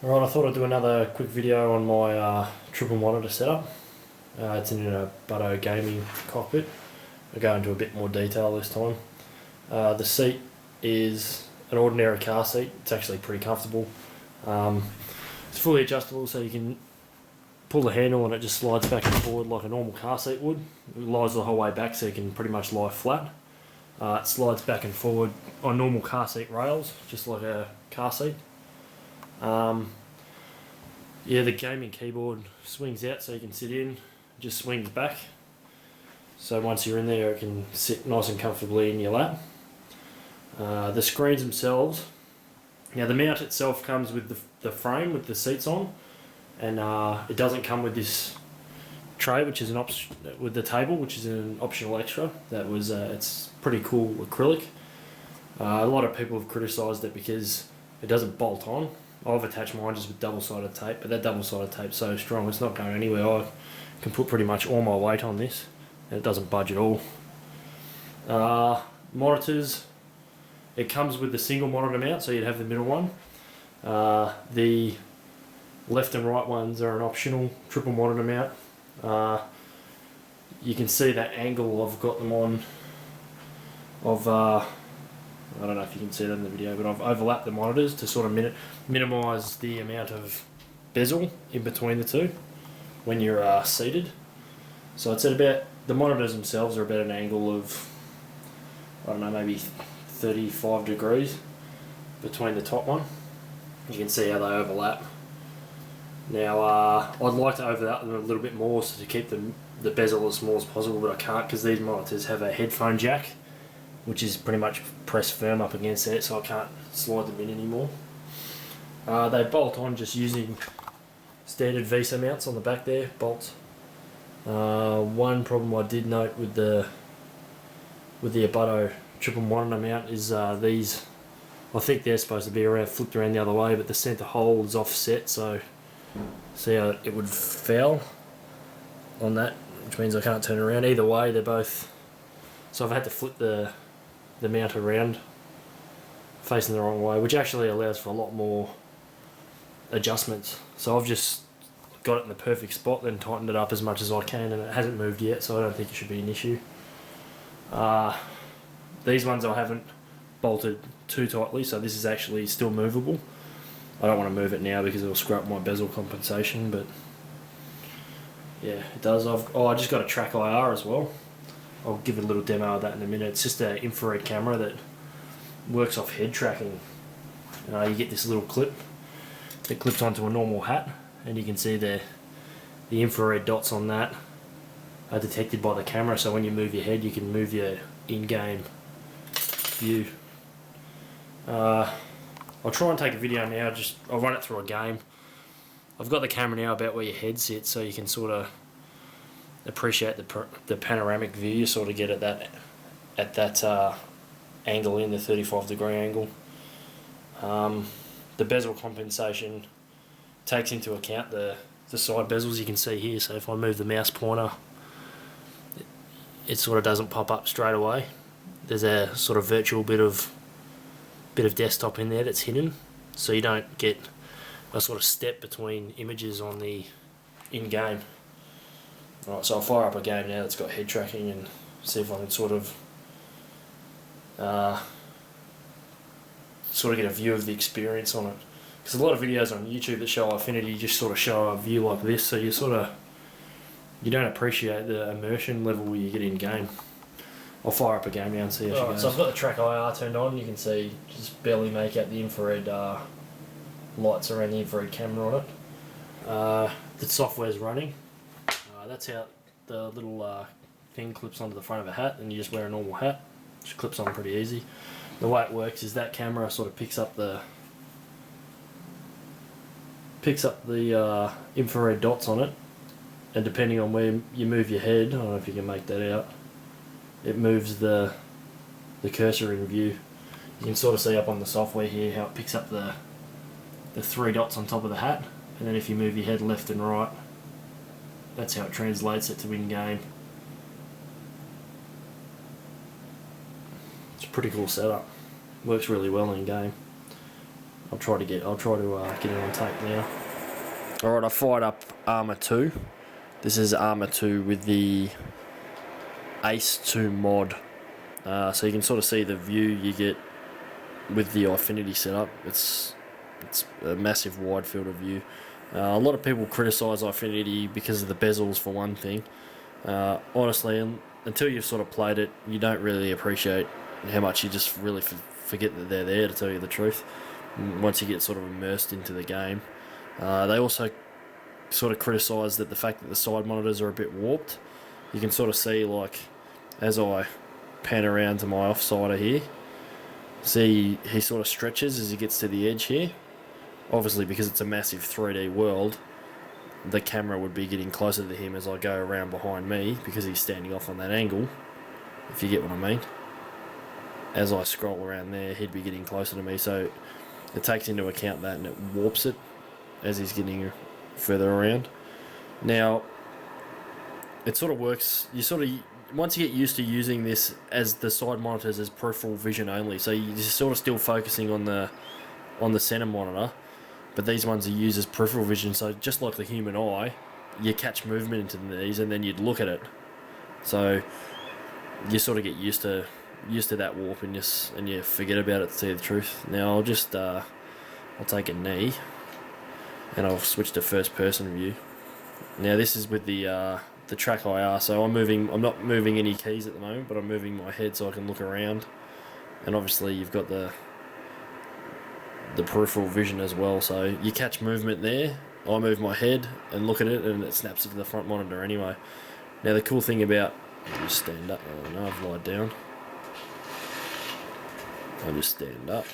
Alright, I thought I'd do another quick video on my triple monitor setup. It's in a Bezel gaming cockpit. I'll go into a bit more detail this time. The seat is an ordinary car seat. It's actually pretty comfortable. It's fully adjustable, so you can pull the handle and it just slides back and forward like a normal car seat would. It lies the whole way back, so you can pretty much lie flat. It slides back and forward on normal car seat rails, just like a car seat. Yeah, the gaming keyboard swings out so you can sit in, just swings back. So once you're in there, it can sit nice and comfortably in your lap. The screens themselves, now the mount itself comes with the frame with the seats on, and it doesn't come with this tray, which is an option with the table, which is an optional extra. That was it's pretty cool acrylic. A lot of people have criticised it because it doesn't bolt on. I've attached mine just with double-sided tape, but that double-sided tape's so strong it's not going anywhere. I can put pretty much all my weight on this and it doesn't budge at all. Monitors, it comes with the single monitor mount, so you'd have the middle one. The left and right ones are an optional triple monitor mount. You can see that angle I've got them on. I don't know if you can see that in the video, but I've overlapped the monitors to sort of minimise the amount of bezel in between the two when you're seated. So it's at about, the monitors themselves are about an angle of, I don't know, maybe 35 degrees between the top one. You can see how they overlap. Now I'd like to overlap them a little bit more so to keep the bezel as small as possible, but I can't because these monitors have a headphone jack, which is pretty much pressed firm up against it, so I can't slide them in anymore. They bolt on just using standard VESA mounts on the back there, bolts. One problem I did note with the Bezel triple monitor mount is these, I think they're supposed to be flipped around the other way, but the centre hole is offset, so see how it would foul on that, which means I can't turn around. Either way, they're both, so I've had to flip the mount around facing the wrong way, which actually allows for a lot more adjustments. So I've just got it in the perfect spot, then tightened it up as much as I can, and it hasn't moved yet, so I don't think it should be an issue. These ones I haven't bolted too tightly, so this is actually still movable. I don't want to move it now because it'll screw up my bezel compensation, but yeah, it does. I just got a Trackir as well. I'll give a little demo of that in a minute. It's just an infrared camera that works off head tracking. You get this little clip that clips onto a normal hat, and you can see the infrared dots on that are detected by the camera, so when you move your head you can move your in-game view. I'll try and take a video now, I'll run it through a game. I've got the camera now about where your head sits, so you can sort of appreciate the panoramic view you sort of get at that angle, in the 35-degree angle. The bezel compensation takes into account the side bezels you can see here, so if I move the mouse pointer it sort of doesn't pop up straight away. There's a sort of virtual bit of desktop in there that's hidden, so you don't get a sort of step between images on the in-game. Right, so I'll fire up a game now that's got head tracking and see if I can sort of get a view of the experience on it. Because a lot of videos on YouTube that show Eyefinity just sort of show a view like this, so you don't appreciate the immersion level you get in game. I'll fire up a game now and see how she goes. So I've got the Trackir turned on. You can see just barely make out the infrared lights around the infrared camera on it. The software's running. That's how the little thing clips onto the front of a hat, and you just wear a normal hat, which clips on pretty easy. The way it works is that camera sort of picks up the infrared dots on it, and depending on where you move your head, I don't know if you can make that out, it moves the cursor in view. You can sort of see up on the software here how it picks up the three dots on top of the hat, and then if you move your head left and right, that's how it translates it to in-game. It's a pretty cool setup. Works really well in-game. I'll try to get it on tape now. Alright, I fired up Arma 2. This is Arma 2 with the ACE2 mod. So you can sort of see the view you get with the Eyefinity setup. It's a massive wide field of view. A lot of people criticise Eyefinity because of the bezels for one thing. Honestly, until you've sort of played it, you don't really appreciate how much you just really forget that they're there, to tell you the truth, once you get sort of immersed into the game. They also sort of criticise that the fact that the side monitors are a bit warped. You can sort of see, like, as I pan around to my offsider here, see he sort of stretches as he gets to the edge here. Obviously, because it's a massive 3D world, the camera would be getting closer to him as I go around behind me, because he's standing off on that angle, if you get what I mean. As I scroll around there, he'd be getting closer to me, so it takes into account that, and it warps it as he's getting further around. Now, it sort of works, once you get used to using this as the side monitors as peripheral vision only, so you're sort of still focusing on the center monitor, but these ones are used as peripheral vision, so just like the human eye, you catch movement into these and then you'd look at it. So you sort of get used to that warp, and you forget about it, to tell you the truth. Now I'll just I'll take a knee and I'll switch to first person view. Now this is with the Trackir, so I'm not moving any keys at the moment, but I'm moving my head so I can look around, and obviously you've got the peripheral vision as well, so you catch movement there. I move my head and look at it, and it snaps it to the front monitor anyway. Now the cool thing about, I'll just stand up. Oh no, I've lied down. I'll just stand up.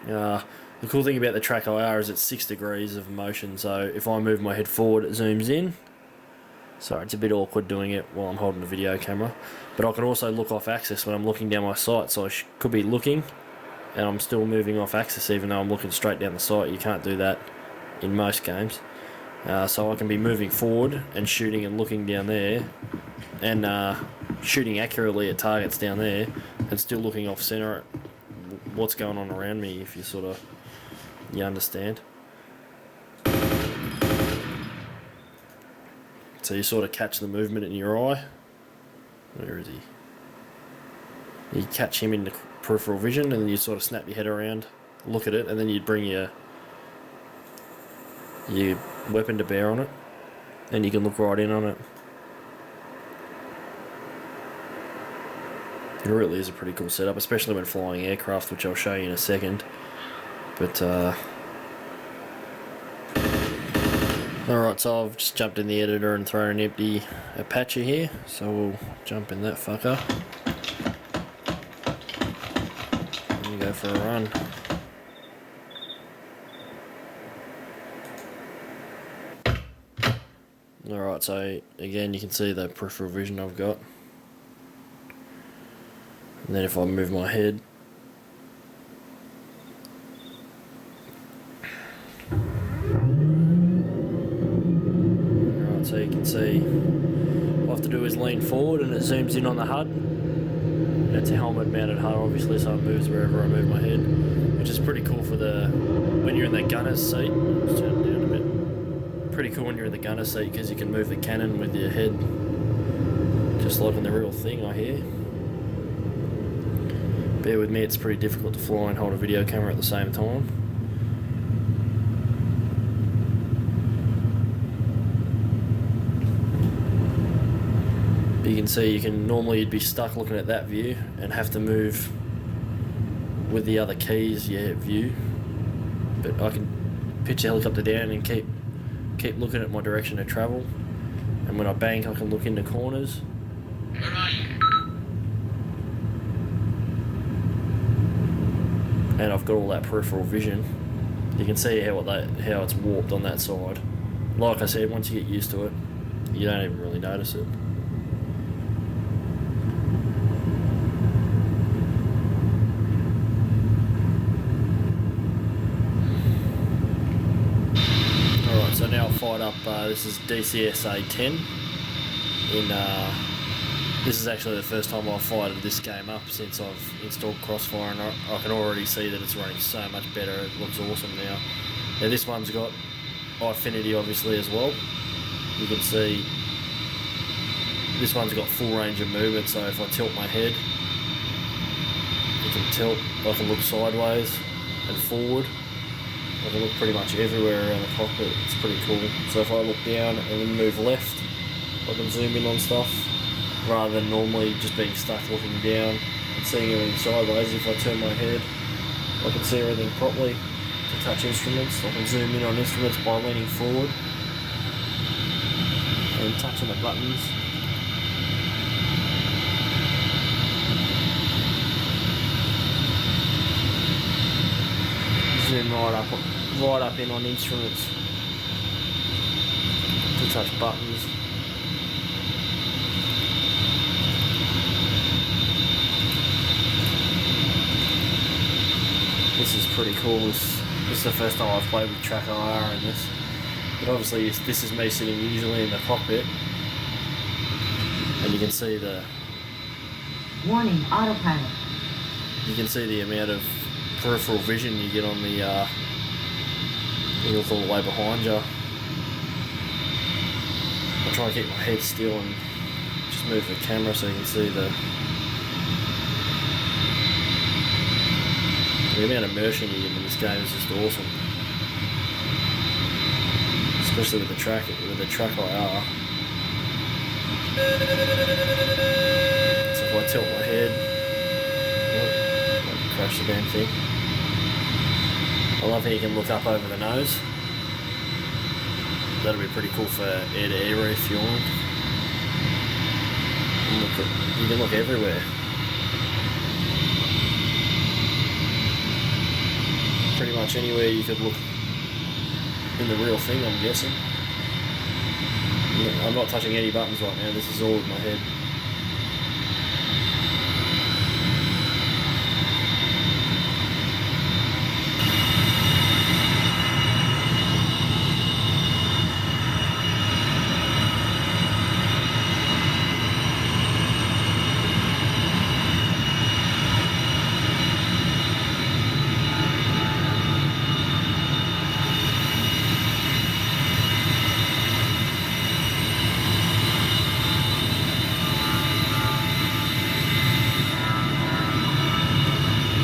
The cool thing about the Trackir is it's 6 degrees of motion, so if I move my head forward, it zooms in. Sorry, it's a bit awkward doing it while I'm holding the video camera, but I can also look off axis when I'm looking down my sight, so I could be looking and I'm still moving off axis even though I'm looking straight down the sight. You can't do that in most games. So I can be moving forward and shooting and looking down there, and shooting accurately at targets down there, and still looking off center at what's going on around me, if you understand. So you sort of catch the movement in your eye. Where is he? You catch him in the peripheral vision, and then you sort of snap your head around, look at it, and then you'd bring your weapon to bear on it, and you can look right in on it. It really is a pretty cool setup, especially when flying aircraft, which I'll show you in a second. But alright, so I've just jumped in the editor and thrown an empty Apache here, so we'll jump in that fucker and go for a run. Alright, so again you can see the peripheral vision I've got. And then if I move my head, alright, so you can see all I have to do is lean forward and it zooms in on the HUD. And it's a helmet mounted HUD obviously, so it moves wherever I move my head, which is pretty cool for when you're in the gunner's seat. Let's turn it down a bit. Pretty cool when you're in the gunner's seat because you can move the cannon with your head, just like in the real thing, I hear. Bear with me, it's pretty difficult to fly and hold a video camera at the same time. But you can see, normally you'd be stuck looking at that view and have to move with the other keys, view. But I can pitch the helicopter down and keep looking at my direction of travel. And when I bank, I can look into corners. And I've got all that peripheral vision. You can see how it's warped on that side. Like I said, once you get used to it, you don't even really notice it. Alright, so now I've fired up, this is DCS A10 in This is actually the first time I've fired this game up since I've installed Crossfire, and I can already see that it's running so much better. It looks awesome now. Now this one's got Eyefinity obviously as well. You can see this one's got full range of movement, so if I tilt my head, you can tilt, I can look sideways and forward. I can look pretty much everywhere around the cockpit. It's pretty cool. So if I look down and then move left, I can zoom in on stuff rather than normally just being stuck looking down and seeing everything sideways. If I turn my head, I can see everything properly. To touch instruments, I can zoom in on instruments by leaning forward and touching the buttons. Zoom right up in on instruments to touch buttons. This is pretty cool. This is the first time I've played with Trackir in this. But obviously this is me sitting usually in the cockpit, and you can see the warning autopilot. You can see the amount of peripheral vision you get on the when you look all the way behind you. I try and keep my head still and just move the camera so you can see the amount of immersion you get in this game is just awesome. Especially with the Trackir. So if I tilt my head, I can crash the damn thing. I love how you can look up over the nose. That'll be pretty cool for air-to-air refueling. You can look everywhere. Pretty much anywhere you could look in the real thing, I'm guessing. I'm not touching any buttons right now, this is all with my head.